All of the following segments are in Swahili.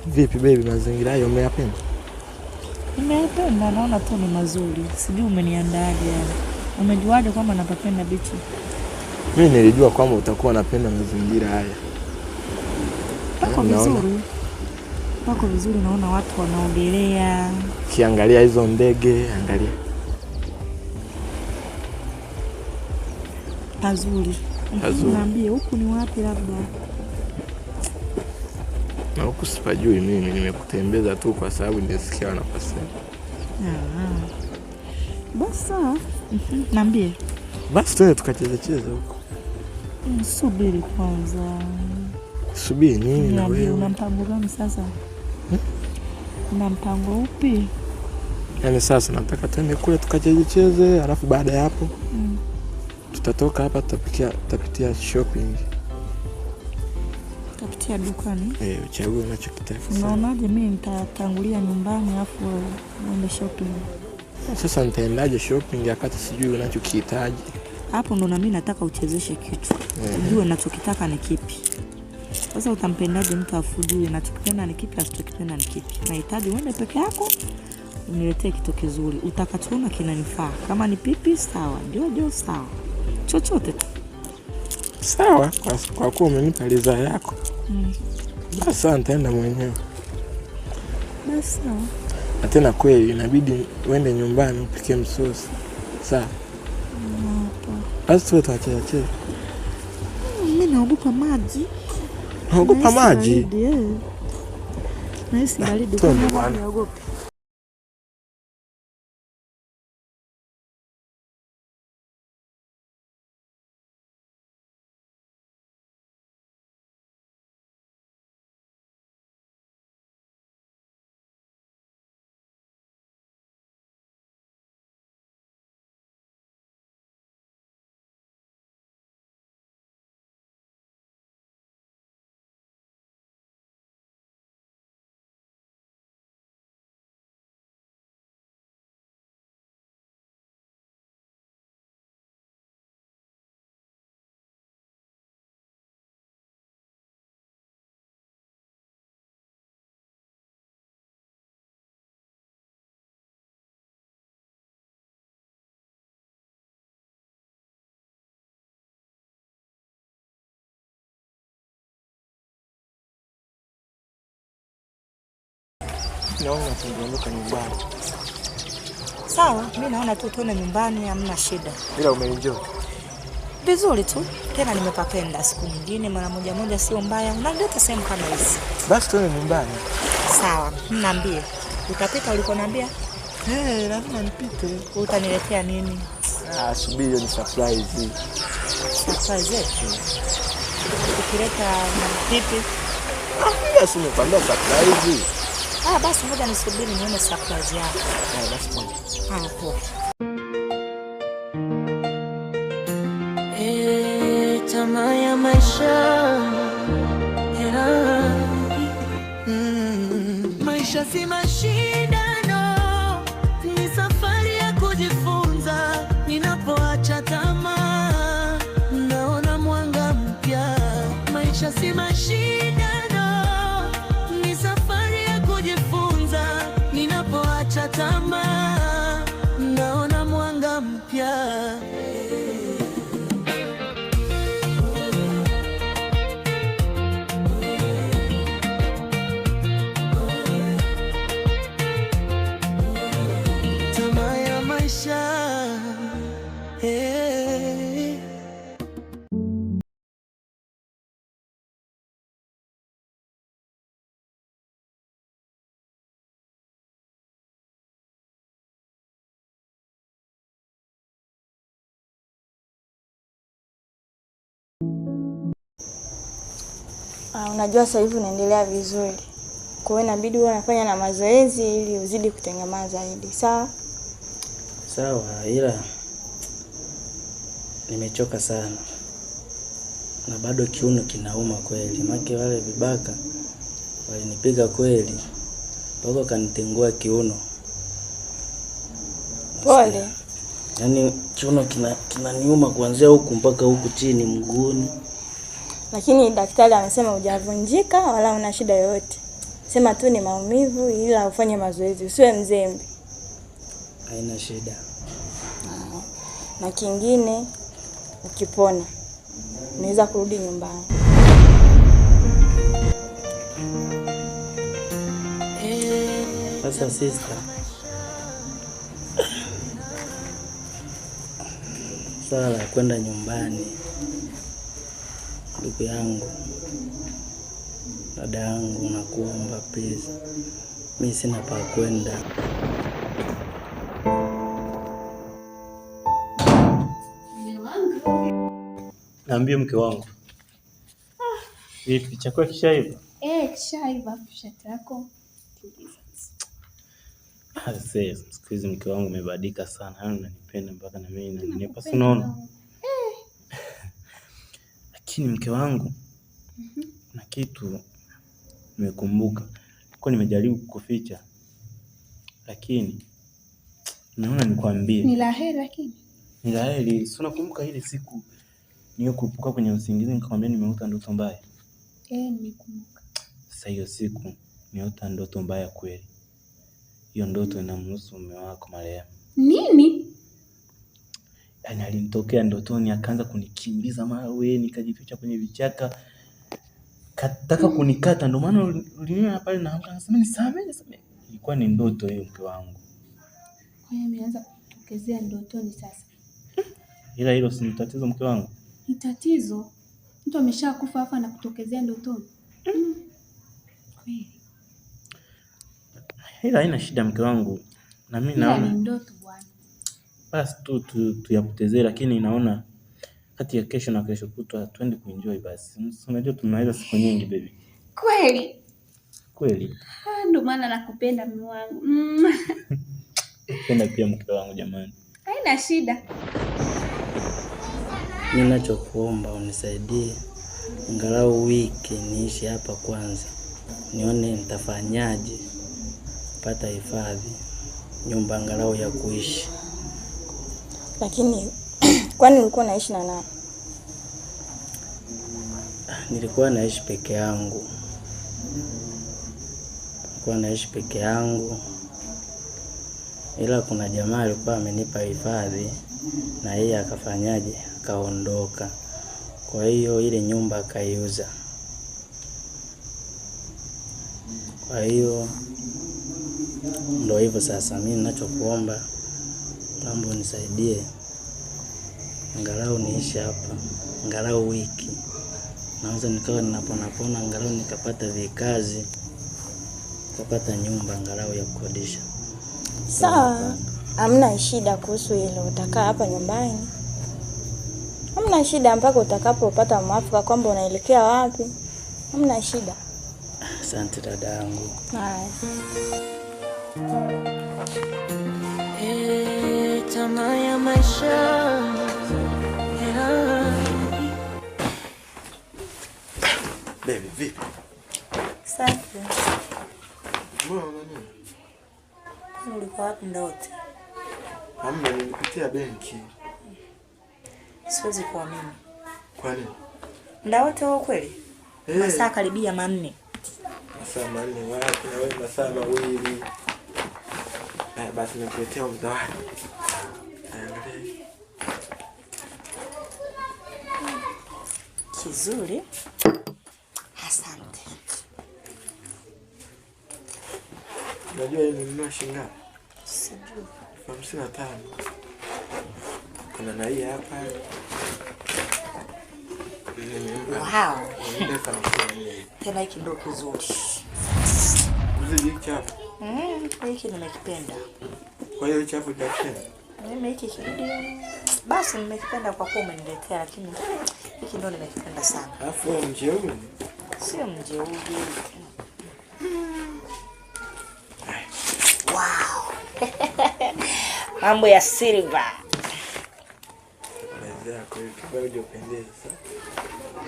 Vipi baby, mazingira hayo umeyapenda? Nimeyapenda, naona tu ni mazuri. Sijui umeniandaaje yani. Umejuaje kwamba napapenda bichi? Mimi nilijua kwamba utakuwa unapenda mazingira haya. Pako vizuri. Pako vizuri, naona watu wanaogelea. Kiangalia hizo ndege, angalia. Pazuri. Niambie huku ni wapi labda? Na huku sipajui mimi, nimekutembeza tu kwa sababu nilisikia wanapasema. Basa. Niambie. Basi tuende tukacheze huko. Subiri kwanza. Subiri nini na wewe? Una mpango gani sasa? Una mpango upi? Yaani sasa nataka tuende kule tukacheze, alafu baada ya hapo tutatoka hapa tutapitia shopping. Tutapitia dukani? Uchague unachokitaka. Unaonaje mimi nitatangulia nyumbani alafu uende shopping? Sasa nitaendaje shopping wakati sijui unachokihitaji? Hapo ndo na mimi nataka uchezeshe kitu. Ujue ninachokitaka ni kipi. Sasa utampendaje mtu afujue ninachokipenda ni kipi, asichokipenda ni kipi? Nahitaji uende peke yako uniletee kitu kizuri. Utakachoona kinanifaa. Kama ni pipi sawa, jojo sawa. Chochote tu. Sawa, kwa kuwa umenipa ridhaa yako. Basi nitaenda mwenyewe. Basi sawa. Na tena kweli inabidi uende nyumbani upike msosi. Sawa. Basi tutacheza. Mimi naogopa maji. Naogopa maji? Nahisi baridi kama naogopa. Naona tungeondoka nyumbani. Sawa, mimi naona tu tuone nyumbani hamna shida. Ila umeenjoy? Vizuri tu. Tena nimepapenda siku nyingine mara moja sio mbaya. Unaleta sehemu kama hizi. Basi tuone nyumbani. Sawa, niambie. Utapita ulikoniambia? Lazima nipite. Utaniletea nini? Subiri ni surprise. Surprise yetu. Ukileta pipi? Basi nimekwambia surprise. Basi ngoja nisubiri nione surprise yako. Basi. Poa. Tamaa ya maisha. Maisha si mashindano, ni safari ya kujifunza. Ninapoacha tamaa, naona mwanga mpya. Maisha si mashindano, ni safari ya kujifunza. Ninapoacha tamaa, naona mwanga mpya. Unajua sasa hivi unaendelea vizuri. Kwa hiyo inabidi uwe unafanya na mazoezi ili uzidi kutengemaa zaidi. Sawa? Sawa, ila nimechoka sana. Na bado kiuno kinauma kweli. Maki wale vibaka walinipiga kweli. Mpaka kanitengua kiuno. Pole. Yaani kiuno kinaniuma kuanzia huku mpaka huku chini mguuni. lakini daktari amesema hujavunjika wala una shida yoyote. Sema tu ni maumivu, ila ufanye mazoezi, usiwe mzembe. Haina shida. Na kingine, ukipona unaweza kurudi nyumbani. Sasa sister, swala la kwenda nyumbani, ndugu yangu, dada yangu, nakuomba please, mimi sina pa kwenda. Naambia mke wangu. Vipi, chakula kishaiva? Kishaiva. Shati yako. Sasa siku hizi mke wangu umebadilika sana. Yaani unanipenda mpaka na mimi nanipa unaona. Lakini mke wangu na kitu nimekumbuka. Kwa nimejaribu kukuficha. Lakini naona nikwambie. Ni laheri lakini. Ni laheri. Si unakumbuka ile siku niliyokupuka kwenye usingizi nikamwambia nimeota ndoto mbaya? Nimekumbuka. Sasa hiyo siku nimeota ndoto mbaya kweli. Hiyo ndoto inamhusu mume wako marehemu. Nini? Yaani alinitokea ndotoni akaanza kunikimbiza mawe, nikajificha kwenye vichaka. Kataka kunikata, ndio maana uliniona pale na akasema nisamehe. Ilikuwa ni ndoto hiyo mke wangu. Kwa hiyo imeanza kutokezea ndotoni sasa. Ila hilo si tatizo mke wangu. Ni tatizo. Mtu ameshakufa hapa na kutokezea ndotoni. Kweli. Ila haina shida mke wangu. Na mimi naona ni ndoto bwana. Basi tuyapotezee, lakini naona kati ya kesho na kesho kutwa twende kuenjoy basi. Unajua tunaweza siku nyingi baby. Kweli? Kweli. Ndio maana nakupenda mume wangu. Napenda pia mke wangu jamani. Haina shida. Mimi ninachokuomba unisaidie angalau wiki niishi hapa kwanza. Nione nitafanyaje pata hifadhi, nyumba angalau ya kuishi. Lakini kwani ulikuwa unaishi na nani? Nilikuwa naishi peke yangu. Ila kuna jamaa alikuwa amenipa hifadhi na yeye akafanyaje? Akaondoka. Kwa hiyo ile nyumba akaiuza. Kwa hiyo ndio hivyo sasa, mimi ninachokuomba naomba unisaidie angalau niishi hapa angalau wiki. Naweza nikawa ninapona angalau nikapata vikazi, nikapata nyumba angalau ya kukodisha. Sawa, hamna shida kuhusu hilo. Utakaa hapa nyumbani. Hamna shida mpaka utakapopata mwafaka kwamba unaelekea wapi. Hamna shida. Asante dada yangu. Tamaa ya maisha. Baby, vipi? Safi. Mbona nini? Ulikuwa wapi muda wote? Hamna, nilipitia benki. Siwezi kuamini. Kwa nini? Muda wote wewe kweli? Masaa karibia 4. Masaa 4 wapi? Na wewe masaa 2. Basi nikuletea mdawadi. Angalia. Kizuri. Asante. Unajua hii nilinunua shilingi ngapi? Sijui. 55. Kuna na hii hapa. Wow. Tena hiki ndio kizuri. Uzidi chafu. Hiki nimekipenda. Kwa hiyo chafu utakipenda? Mimi hiki basi nimekipenda kwa kuwa umeniletea, lakini hiki ndio nimekipenda sana. Alafu mjeuri? Sio mjeuri. Wow. Mambo ya silver. Unaweza kwa hiyo upendeze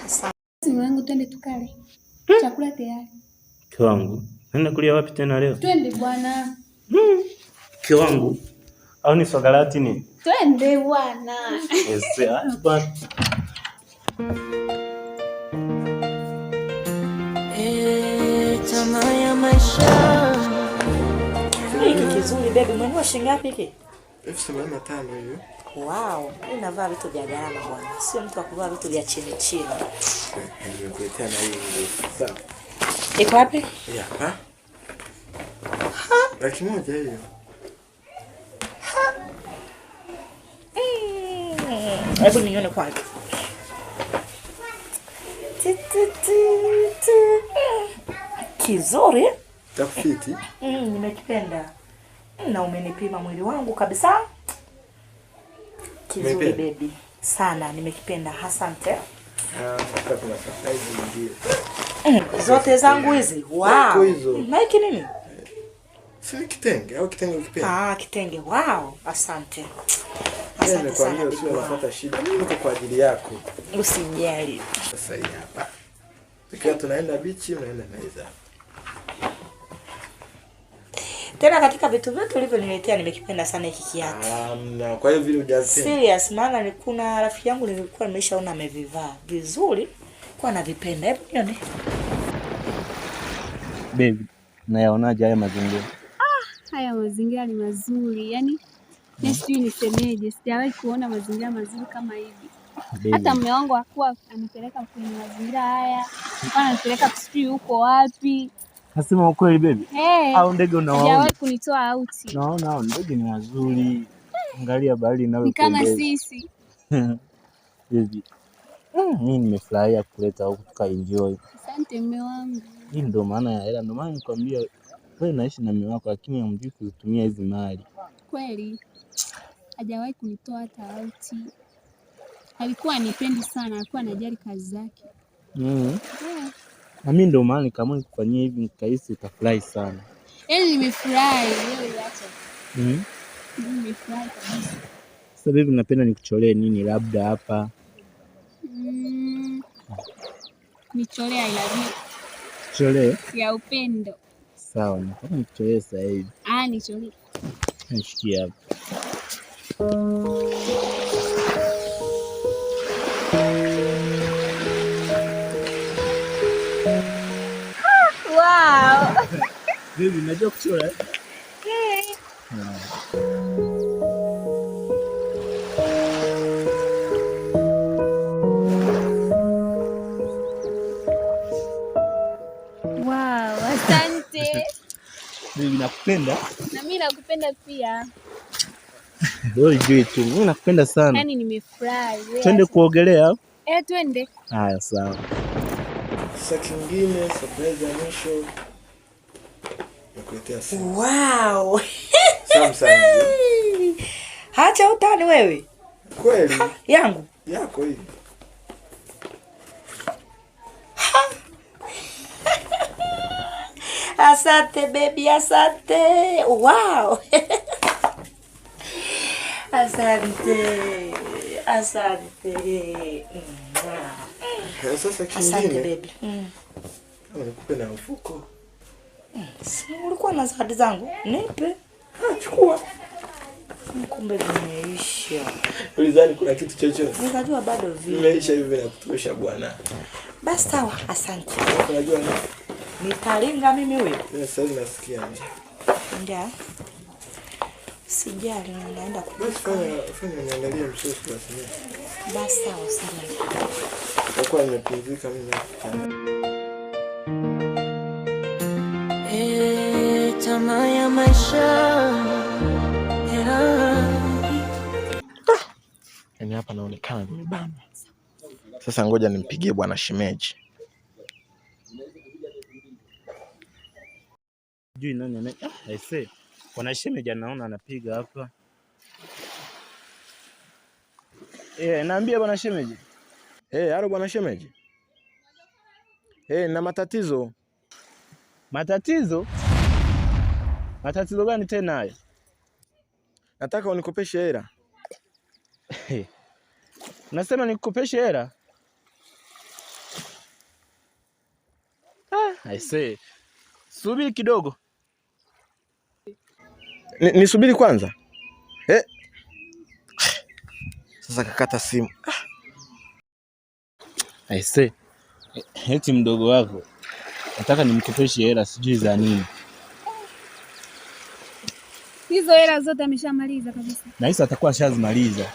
sasa. Mwanangu twende tukale. Chakula tayari. Mke wangu, nenda kulia wapi tena leo? Twende bwana. Mke wangu, au ni swagalati ni? Twende bwana. Yes, bwana. maisha. Hiki kizuri baby, umenunua shilingi ngapi hiki? 85 hiyo. Wow, unavaa vitu vya gharama bwana. Sio mtu wa kuvaa vitu vya chini chini. Nimekuletea na hii sawa. Iko wapi? Hapa. 100 hiyo. Hebu nione kwanza. Kizuri. Takufiti. Nimekipenda. Na umenipima mwili wangu kabisa. Kizuri baby. Sana nimekipenda. Asante. Kuna surprise nyingine. Zote zangu hizi. Wow. Na hiki nini? Si kitenge au kitenge ukipenda? Kitenge. Wow. Asante. Asante sana. Usio unapata shida. Mimi niko kwa ajili yako. Usijali. Sasa hii hapa. Tukiwa tunaenda beach, unaenda na hizo. Tena katika vitu vyote ulivyoniletea nimekipenda sana hiki kiatu. Na kwa hiyo vile hujapenda. Serious, maana kuna rafiki yangu nilikuwa nimeshaona amevivaa vizuri, kwa navipenda. Hebu nione. Baby, nayaonaje haya mazingira? Haya mazingira ni mazuri. Yaani sijui nisemeje, sijawahi kuona mazingira mazuri kama hivi. Baby. Hata mume wangu hakuwa anipeleka kwenye mazingira haya. Alikuwa anipeleka sijui huko wapi. Nasema ukweli baby. Au ndege unawaona? Hajawahi kunitoa out. Naona hao ndege ni wazuri. Angalia bahari nayo ni kama sisi. Baby. Mimi nimefurahia kuleta huku tukaenjoy. Asante mume wangu. Hii ndio maana ya hela, ndio maana nikwambia wewe naishi na mume wako lakini hamjui kutumia hizi mali. Kweli. Hajawahi kunitoa hata out. Alikuwa anipendi sana, alikuwa anajali kazi zake. Na mimi ndio maana kama nikufanyia hivi nikahisi utafurahi sana. Nimefurahi wewe acha. Nimefurahi kabisa. Sasa baby, napenda nikucholee nini labda hapa? Nicholee I love you. Cholee? Ya upendo. Sawa, nataka nikucholee sasa hivi. Nicholee. Nishikie hapa. Wow. Baby, unajua kuchora? Wow, asante. Baby, nakupenda. Na mimi nakupenda pia. Wewe jui tu, mimi nakupenda sana. Yaani nimefurahi. Twende kuogelea? Twende. Haya, sawa. Sasa kingine surprise ya mwisho. Nakuletea simu. Wow. Samsung. Acha utani wewe. Kweli? Yangu. Yako hii. Asante baby, asante. Wow. Asante. Asante. Sasa kingine. Asante baby. Nikupe na mfuko. Si ulikuwa na zawadi zangu? Nipe. Chukua. Kumbe vimeisha. Ulizani kuna kitu chochote? Nikajua bado vipi. Vimeisha hivi na kutosha bwana. Basi sawa, asante. Unajua nini? Nitalinga mimi wewe. Sasa hivi nasikia nje. Ndio. Sijali, naenda kupika. Fanya niangalie msosi basi. Basi sawa sana. Kwa nimepumzika mimi. Tamaa ya maisha. Yaani hapa naonekana nimebana. Sasa ngoja nimpigie bwana shemeji. Jui nani ane? Aise. Bwana shemeji anaona anapiga hapa. Naambia bwana shemeji. Halo bwana shemeji. Na matatizo. Matatizo? Matatizo gani tena haya? Nataka unikopeshe hela. Unasema nikukopeshe hela? Aise. Subiri kidogo. Nisubiri kwanza. Sasa kakata simu. Aise. Eti mdogo wako. Nataka nimkopeshe hela sijui za nini. Hizo hela zote ameshamaliza kabisa. Na hisa atakuwa ashazimaliza.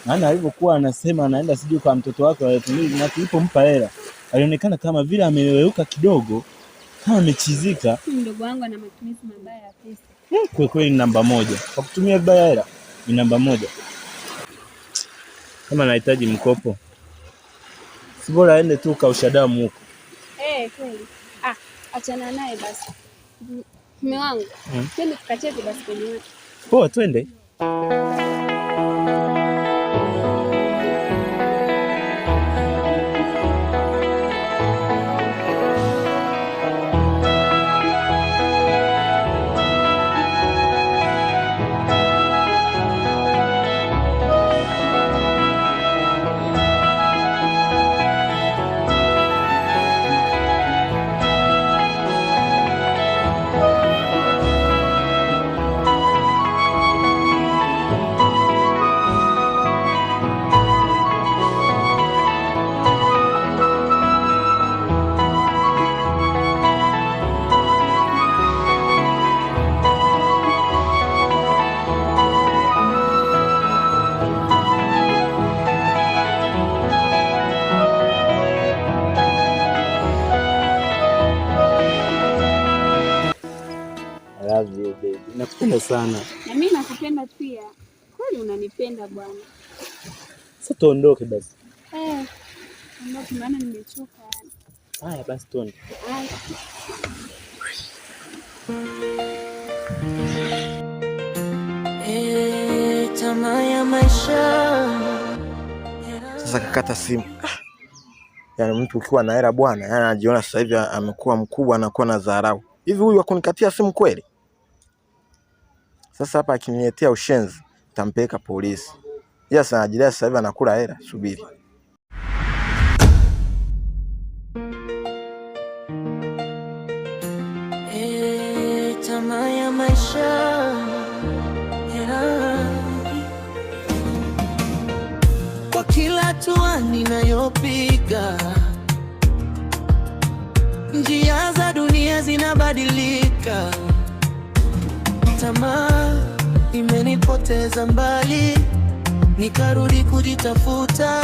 Maana alivyokuwa anasema anaenda sijui kwa mtoto wake wa 2000 na tulipompa hela alionekana kama vile ameleweuka kidogo, kama amechizika. Mdogo wangu ana matumizi mabaya ya pesa. Kwa kweli ni namba 1. Kwa kutumia vibaya hela ni namba 1. Kama anahitaji mkopo, si bora aende tu kausha damu huko. Kweli. Achana naye basi. Mume wangu, twende tukacheze basi kwenye watu. Poa, twende. Nakupenda sana. Na mimi nakupenda pia. Kweli unanipenda bwana. Sasa tuondoke basi. Ondoke maana nimechoka yani. Haya basi tuondoke. Tamaa ya maisha. Sasa kakata simu. Yaani mtu ukiwa na hela bwana, yani anajiona sasa hivi amekuwa mkubwa, anakuwa na dharau. Hivi huyu akunikatia simu kweli? Sasa hapa akiniletea ushenzi, nitampeleka polisi. Yes, anajilia sasa hivi anakula hela, subiri. Tamaa ya maisha. Kwa kila hatua ninayopiga, njia za dunia zinabadilika. Tamaa imenipoteza mbali, nikarudi kujitafuta.